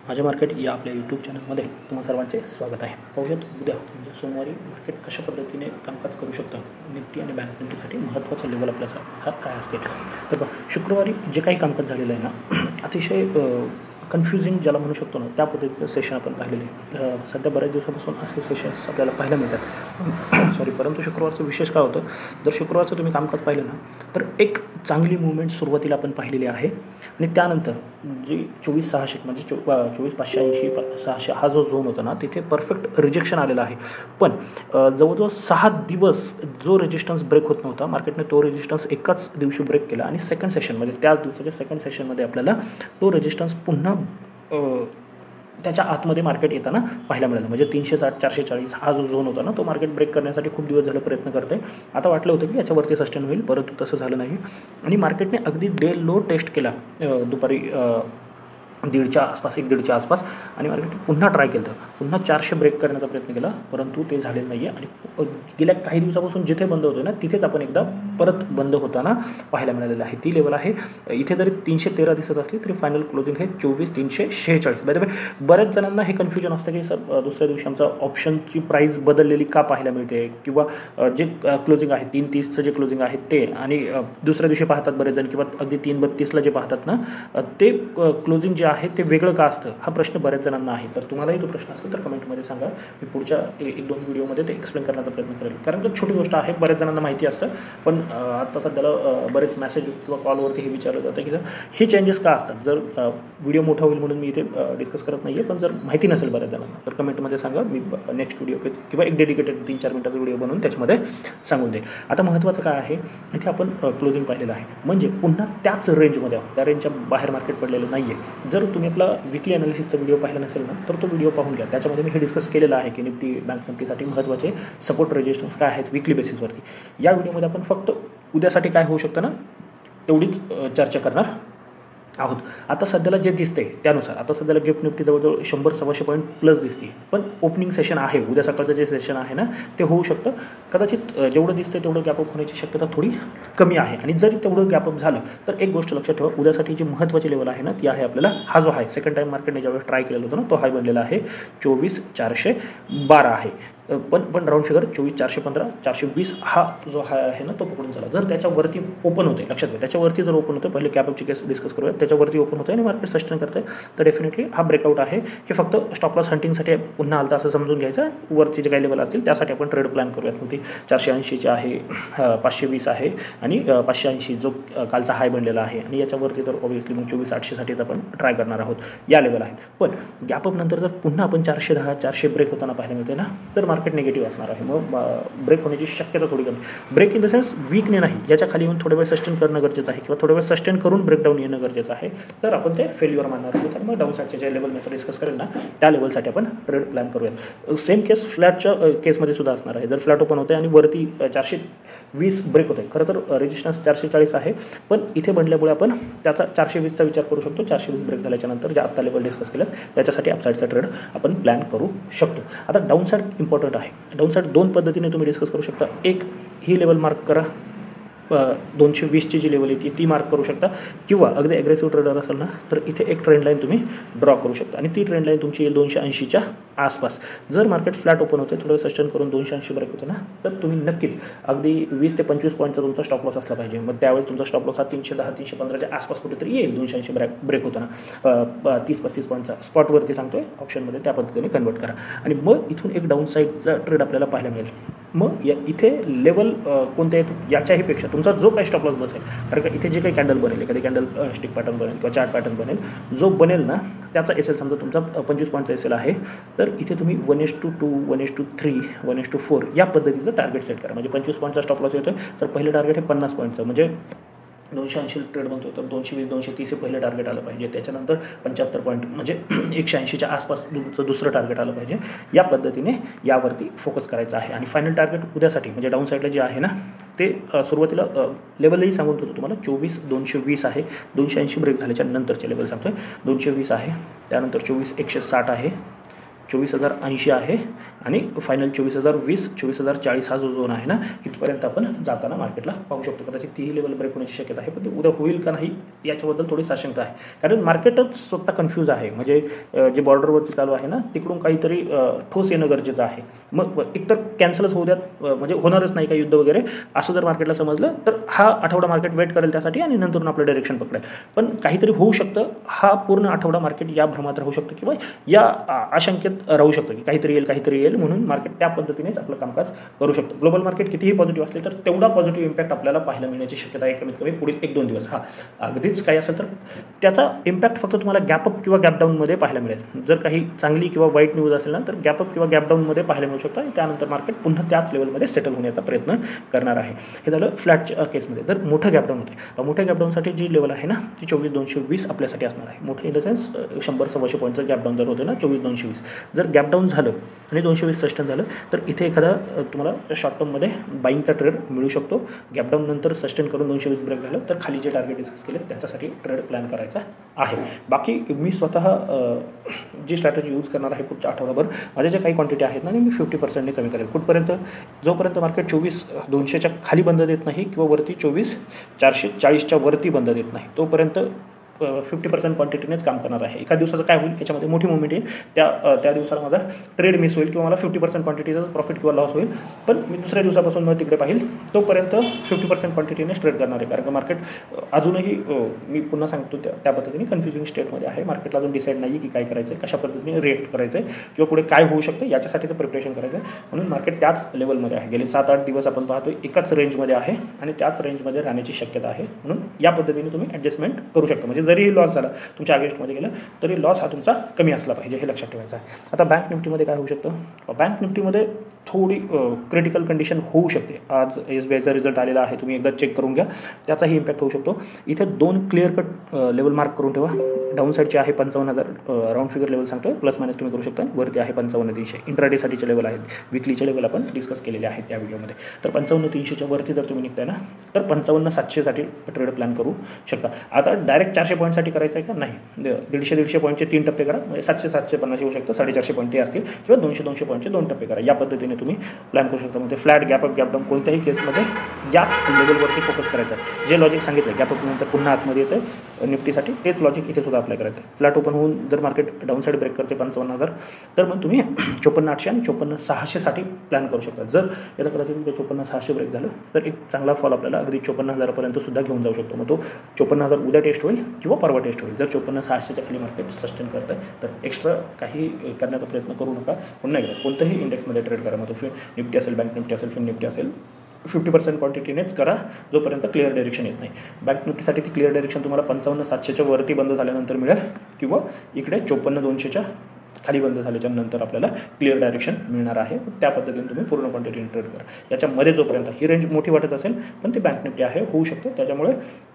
माझे मार्केट या आपल्या यूट्यूब चॅनलमध्ये तुम्हा सर्वांचे स्वागत आहे. पाहूयात उद्या म्हणजे सोमवारी मार्केट कशा पद्धतीने कामकाज करू शकतं. निफ्टी आणि बँक निफ्टीसाठी महत्त्वाचा लेवल आपल्याचा हा काय असते. तर बघा, शुक्रवारी जे काही कामकाज झालेलं आहे ना, अतिशय कन्फ्युजिंग ज्याला म्हणू शकतो ना, त्या पद्धतीचं सेशन आपण पाहिलेलं आहे. सध्या बऱ्याच दिवसापासून असे सेशन्स आपल्याला पाहायला मिळतात. परंतु शुक्रवारचं विशेष काय होतं, जर शुक्रवारचं तुम्ही कामकाज पाहिलं ना, तर एक चांगली मूवमेंट सुरुवातीला आपण पाहिलेली आहे आणि त्यानंतर जी 24,600 म्हणजे 24,580-600 हा जो झोन होता ना, तिथे परफेक्ट रिजेक्शन आलेला आहे. पण जवळजवळ 6 दिवस जो रेजिस्टन्स ब्रेक होत नव्हता, मार्केटने तो रेजिस्टन्स एकाच दिवशी ब्रेक केला आणि सेकंड सेशन म्हणजे त्याच दिवसाच्या सेकंड सेशनमध्ये आपल्याला तो रेजिस्टन्स पुन्हा त्याच्या आतमध्ये मार्केट येताना पाहायला मिळालं. म्हणजे 360-440 हा जो झोन होता ना, तो मार्केट ब्रेक करण्यासाठी खूप दिवस झाले प्रयत्न करते. आता वाटलं होतं की याच्यावरती सस्टेन होईल, परंतु तसं झालं नाही आणि मार्केटने अगदी डे लो टेस्ट केला दुपारी 1:30च्या आसपास, 1:30च्या आसपास, आणि मार्केट पुन्हा ट्राय केलं होतं. पुन्हा 400 ब्रेक करण्याचा प्रयत्न केला, परंतु ते झालेलं नाही आहे आणि गेल्या काही दिवसापासून जिथे बंद होतो ना, तिथेच आपण एकदा परत बंद होताना पाहायला मिळालेलं आहे. ती लेवल आहे. इथे जरी 313 दिसत असली तरी फायनल क्लोजिंग आहे 24,346. बाय द वे, बऱ्याच जणांना हे कन्फ्युजन असतं की सर दुसऱ्या दिवशी आमचा ऑप्शनची प्राईस बदललेली का पाहायला मिळते, किंवा जे क्लोजिंग आहे 3:30चं जे क्लोजिंग आहे ते, आणि दुसऱ्या दिवशी पाहतात बरेच जण, किंवा अगदी 3:32ला जे पाहतात ना, ते क्लोजिंग जे आहे ते वेगळं का असतं, हा प्रश्न बऱ्याच जणांना आहे. तर तुम्हालाही तो प्रश्न असेल तर कमेंटमध्ये सांगा. मी पुढच्या 1-2 व्हिडिओमध्ये ते एक्सप्लेन करण्याचा प्रयत्न करेल, कारण की छोटी गोष्ट आहे, बऱ्याच जणांना माहिती असतं. पण आता सध्याला बरेच मेसेज किंवा कॉलवरती हे विचारलं जातं की हे चेंजेस का असतात. जर व्हिडिओ मोठा होईल म्हणून मी इथे डिस्कस करत नाही आहे, पण जर माहिती नसेल बऱ्याच जणांना तर कमेंटमध्ये सांगा. मी नेक्स्ट व्हिडिओ किंवा एक डेडिकेटेड 3-4 मिनिटाचा व्हिडिओ बनवून त्याच्यामध्ये सांगून देईल. आता महत्त्वाचं काय आहे, इथे आपण क्लोजिंग पाहिलेलं आहे, म्हणजे पुन्हा त्याच रेंजमध्ये आहोत, त्या रेंजच्या बाहेर मार्केट पडलेलं नाही आहे. जर तुम्ही आपला विकली अनालिसिसचा व्हिडिओ पाहिला नसेल ना, तर तो व्हिडिओ पाहून घ्या. त्याच्यामध्ये मी हे डिस्कस केलेलं आहे की निफ्टी बँक निफ्टीसाठी महत्त्वाचे सपोर्ट रेजिस्टन्स काय आहेत विकली बेसिसवरती. या व्हिडिओमध्ये आपण फक्त उद्यासाठी काय होऊ शकतं ना, तेवढीच चर्चा करणार आहोत. आता सध्याला जे दिसतंय त्यानुसार आता सध्याला गिफ्ट निफ्टी जवळजवळ 100-125 पॉईंट प्लस दिसते. पण ओपनिंग सेशन आहे, उद्या सकाळचं जे सेशन आहे ना, ते होऊ शकतं. कदाचित जेवढं दिसतंय तेवढं गॅपअप होण्याची शक्यता थोडी कमी आहे. आणि जरी तेवढं गॅपअप झालं तर एक गोष्ट लक्षात ठेवा, उद्यासाठी जी महत्त्वाची लेवल आहे ना, ती आहे आपल्याला हा जो आहे सेकंड टाईम मार्केटने ज्यावेळेस ट्राय केलेलं होतं ना, तो हाय बनलेला आहे 24,412 आहे. पण राऊंड फिगर 24,415, 420 हा जो हाय आहे ना, तो पकडून चला. जर त्याच्यावरती ओपन होते, लक्षात घ्या, त्याच्यावरती जर ओपन होतं, पहिले गॅपअपची केस डिस्कस करूया, त्याच्यावरती ओपन होतं आणि मार्केट सस्टेन करतं, तर डेफिनेटली हा ब्रेकआउट आहे. हे फक्त स्टॉप लॉस हंटिंगसाठी पुन्हा आलं असं समजून घ्यायचं. वरती जे काही लेवल असतील त्यासाठी आपण ट्रेड प्लॅन करूयात. मग ती 480ची आहे, 520 आहे आणि 580 जो कालचा हाय बनलेला आहे, आणि याच्यावरती तर ऑब्व्हियसली मग 24,800साठीच आपण ट्राय करणार आहोत. या लेवल आहेत. पण गॅपअप नंतर जर पुन्हा आपण 410, 400 ब्रेक होताना पाहायला मिळते ना, तर मार्केट निगेटिव्ह असणार आहे. मग ब्रेक होण्याची शक्यता थोडी कमी. ब्रेक इन द सेन्स वीकने नाही, याच्या खाली येऊन थोडा वेळ सस्टेन करणं गरजेचं आहे, किंवा थोडा वेळ सस्टेन करून ब्रेकडाऊन येणं गरजेचं आहे. तर आपण ते फेल्युअर मानणार आहोत. तर मग डाऊन साईडच्या ज्या लेवल मी डिस्कस करेल ना, त्या लेवलसाठी आपण ट्रेड प्लॅन करूयात. सेम केस फ्लॅटच्या केसमध्ये सुद्धा असणार आहे. जर फ्लॅट ओपन होते आणि वरती 420 ब्रेक होते, खरं तर रेजिस्टन्स 440 आहे, पण इथे बनल्यामुळे आपण त्याचा 420चा विचार करू शकतो. 420 ब्रेक झाल्याच्यानंतर ज्या आत्ता लेवल डिस्कस केलं त्याच्यासाठी अपसाईडचा ट्रेड आपण प्लॅन करू शकतो. आता डाऊन साईड इम्पॉर्टंट आहे. डाऊन साईड दोन पद्धतीने तुम्ही डिस्कस करू शकता. एक, ही लेवल मार्क करा, 220ची जी लेवल येते ती मार्क करू शकता, किंवा अगदी ॲग्रेसिव्ह ट्रेडर असेल ना, तर इथे एक ट्रेंड लाईन तुम्ही ड्रॉ करू शकता, आणि ती ट्रेंड लाईन तुमची येईल 280च्या आसपास. जर मार्केट फ्लॅट ओपन होते, थोडं सस्टेन करून 280 ब्रेक होते ना, तर तुम्ही नक्कीच अगदी 20 ते 25 पॉईंटचा तुमचा स्टॉप लॉस असला पाहिजे. मग त्यावेळेस तुमचा स्टॉप लॉस हा 310-315च्या आसपास कुठेतरी येईल 280 ब्रेक होताना. 30-35 पॉईंटचा स्पॉटवरती सांगतोय, ऑप्शनमध्ये त्या पद्धतीने कन्वर्ट करा, आणि मग इथून एक डाऊन साईडचा ट्रेड आपल्याला पाहायला मिळेल. मग इथे लेवल कोणत्या येतात याच्याही पेक्षा तुमचा जो काही स्टॉप लॉस बसेल, कारण का इथे जे काही कॅन्डल बनेल, एखादी कॅन्डल स्टिक पॅटर्न बनेल किंवा चार्ट पॅटर्न बनेल, जो बनेल ना त्याचा एस एल, समजा तुमचा 25 पॉईंटचा एस एल आहे, तर इथे तुम्ही 1:2, 1:3, 1:4 या पद्धतीचं टार्गेट सेट करा. म्हणजे 25 पॉईंटचा स्टॉप लॉस येतोय, तर पहिलं टार्गेट हे 50 पॉईंटचं, म्हणजे 280 ट्रेड बनतो, तर 220-230 हे पहिलं टार्गेट आलं पाहिजे. त्याच्यानंतर 75 पॉईंट म्हणजे 180च्या आसपास तुमचं दुसरं टार्गेट आलं पाहिजे. या पद्धतीने यावरती फोकस करायचा आहे. आणि फायनल टार्गेट उद्यासाठी म्हणजे डाऊन साईडला जे आहे ना, ते सुरुवातीला लेवलही सांगून होतो तुम्हाला, 24,220 आहे. 280 ब्रेक झाल्याच्या नंतरचे लेवल सांगतोय, 220 आहे, त्यानंतर 24,160 आहे, 24,080 आहे, आणि फायनल 24,020 24,040 हा जो झोन आहे ना, इथपर्यंत आपण जाताना मार्केटला पाहू शकतो. कदाचित तीही लेवल ब्रेक होण्याची शक्यता आहे, पण ते उद्या होईल का नाही याच्याबद्दल थोडी साशंकता आहे. कारण मार्केटच स्वतः कन्फ्यूज आहे. म्हणजे जे बॉर्डरवरती चालू आहे ना, तिकडून काहीतरी ठोस येणं गरजेचं आहे. मग एकतर कॅन्सलच होऊ द्यात, म्हणजे होणारच नाही का युद्ध वगैरे, असं जर मार्केटला समजलं तर हा आठवडा मार्केट वेट करेल त्यासाठी आणि नंतर आपलं डायरेक्शन पकडेल. पण काहीतरी होऊ शकतं, हा पूर्ण आठवडा मार्केट या भ्रमात राहू शकतं किंवा या आशंकेत राहू शकतं की काहीतरी येईल म्हणून मार्केट त्या पद्धतीनेच आपलं कामकाज करू शकतं. ग्लोबल मार्केट कितीही पॉझिटिव्ह असले तर तेवढा पॉझिटिव्ह इम्पॅक्ट आपल्याला पाहायला मिळण्याची शक्यता आहे कमीत कमी पुढील 1-2 दिवस. अगदीच काही असेल तर त्याचा इम्पॅक्ट फक्त तुम्हाला गॅपअप किंवा गॅपडाऊनमध्ये पाहायला मिळेल. जर काही चांगली किंवा वाईट न्यूज असेल ना, तर गॅपअप किंवा गॅपडाऊनमध्ये पाहायला मिळू शकतं आणि त्यानंतर मार्केट पुन्हा त्याच लेवलमध्ये सेटल होण्याचा प्रयत्न करणार आहे. हे झालं फ्लॅटच्या केसमध्ये. जर मोठं गॅपडाऊन होते, मोठ्या गॅपडाऊनसाठी जी लेवल आहे ना, ती 24,220 आपल्यासाठी असणार आहे. मोठं इन द सेन्स 100-125 पॉईंटचं गॅपडाऊन जर होतं ना, 24,220 जर गॅपडाऊन झालं आणि 220 सस्टेन झालं तर इथे एखादा तुम्हाला शॉर्ट टर्ममध्ये बाईंगचा ट्रेड मिळू शकतो. गॅपडाऊन नंतर सस्टेन करून 220 ब्रेक झालं तर खाली जे टार्गेट डिस्कस केले त्याच्यासाठी ट्रेड प्लॅन करायचा आहे. बाकी मी स्वतः जी स्ट्रॅटेजी यूज करणार आहे पुढच्या आठवड्याभर, माझ्या ज्या काही क्वांटिटी आहेत ना, मी 50% कमी करेल. कुठपर्यंत? जोपर्यंत मार्केट 24,200च्या खाली बंद देत नाही किंवा वरती 24,440च्या वरती बंद देत नाही, तोपर्यंत 50% क्वांटिटीनेच काम करणार आहे. एका दिवसाचं काय होईल याच्यामध्ये मोठी मुवमेंट येईल, त्या दिवसाला माझा ट्रेड मिस होईल किंवा मला 50% क्वांटिटीचा प्रॉफिट किंवा लॉस होईल. पण मी दुसऱ्या दिवसापासून मग तिकडे पाहिल तोपर्यंत 50% क्वांटिटीनेच ट्रेड करणार आहे. कारण मार्केट अजूनही मी पुन्हा सांगतो त्या पद्धतीने कन्फ्युजिंग स्टेटमध्ये आहे. मार्केटला अजून डिसाईड नाही की काय करायचं आहे, कशा पद्धतीने रिएक्ट करायचं आहे किंवा पुढे काय होऊ शकतं याच्यासाठीचं प्रिपरेशन करायचं आहे. म्हणून मार्केट त्याच लेवलमध्ये आहे. गेले 7-8 दिवस आपण पाहतोय एकाच रेंजमध्ये आहे आणि त्याच रेंजमध्ये राहण्याची शक्यता आहे. म्हणून या पद्धतीने तुम्ही ॲडजस्टमेंट करू शकता. म्हणजे जरी लॉस झाला तुमच्या अगेन्स्टमध्ये गेलं तरी लॉस हा तुमचा कमी असला पाहिजे, हे लक्षात ठेवायचं आहे. आता बँक निफ्टीमध्ये काय होऊ शकतं? बँक निफ्टीमध्ये थोडी क्रिटिकल कंडिशन होऊ शकते. आज SBIचा रिझल्ट आलेला आहे, तुम्ही एकदा चेक करून घ्या, त्याचाही इम्पॅक्ट होऊ शकतो. इथे 2 क्लिअर कट लेवल मार्क करून ठेवा. डाऊन साईडचे आहे 55,000 राऊंड फिगर लेवल सांगतो, प्लस मायनस तुम्ही करू शकता. वरती आहे 55,300 इंट्राडेसाठीचे लेवल आहेत. विकलीचे लेवल आपण डिस्कस केलेले आहेत त्या व्हिडिओमध्ये. तर 55,300च्या वरती जर तुम्ही निघताय ना, तर 55,700साठी ट्रेड प्लॅन करू शकता. आता डायरेक्ट 400 पॉईंटसाठी करायचं आहे का? नाही. 150 पॉईंटचे 3 टप्पे करा, म्हणजे 750 येऊ शकतं. 450 पॉईंट ते असतील किंवा 200 पॉईंटचे 2 टप्पे करा. या पद्धतीने तुम्ही प्लॅन करू शकता. म्हणजे फ्लॅट गॅपअप गॅपडाऊन कोणत्याही केसमध्ये याच लेवलवरती फोकस करायचं आहे. जे लॉजिक सांगितलं गॅपअप नंतर पुन्हा आतमध्ये येतं निफ्टीसाठी, तेच लॉजिक इथे सुद्धा अप्लाय करायचं आहे. फ्लॅट ओपन होऊन जर मार्केट डाऊन साईड ब्रेक करते 55,000 तर मग तुम्ही 54,800 आणि 54,600साठी प्लॅन करू शकता. जर याला कदाचित 54,600 ब्रेक झालं तर एक चांगला फॉल आपल्याला अगदी 54,000पर्यंत सुद्धा घेऊन जाऊ शकतो. मग तो 54,000 उद्या टेस्ट होईल किंवा परवा टेस्ट होईल. जर 54,600च्या खाली मार्केट सस्टेन करतं तर एक्स्ट्रा काही करण्याचा प्रयत्न करू नका. पुन्हा एकदा कोणत्याही इंडेक्समध्ये ट्रेड करा, मग तो निफ्टी असेल, बँक निफ्टी असेल, फिन निफ्टी असेल, 50% क्वांटिटीनेच करा जोपर्यंत क्लिअर डायरेक्शन येत नाही. बँक निफ्टीसाठी ती क्लिअर डायरेक्शन तुम्हाला 55,700च्या वरती बंद झाल्यानंतर मिळेल किंवा इकडे 54,200च्या खाली बंद झाल्याच्या नंतर आपल्याला क्लिअर डायरेक्शन मिळणार आहे. त्या पद्धतीने तुम्ही पूर्ण क्वांटिटीने ट्रेड करा. याच्यामध्ये जोपर्यंत ही रेंज मोठी वाटत असेल पण ती बँक निफ्टी आहे, होऊ शकते. त्याच्यामुळे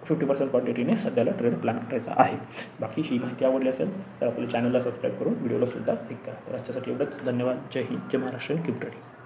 50% क्वांटिटीने सध्याला ट्रेड प्लॅन करायचा आहे. बाकी ही माहिती आवडली असेल तर आपल्या चॅनलला सबस्क्राईब करून व्हिडिओला सुद्धा क्लिक करा. तर आजच्यासाठी एवढंच. धन्यवाद. जय हिंद, जय महाराष्ट्र, कीप ट्रेडिंग.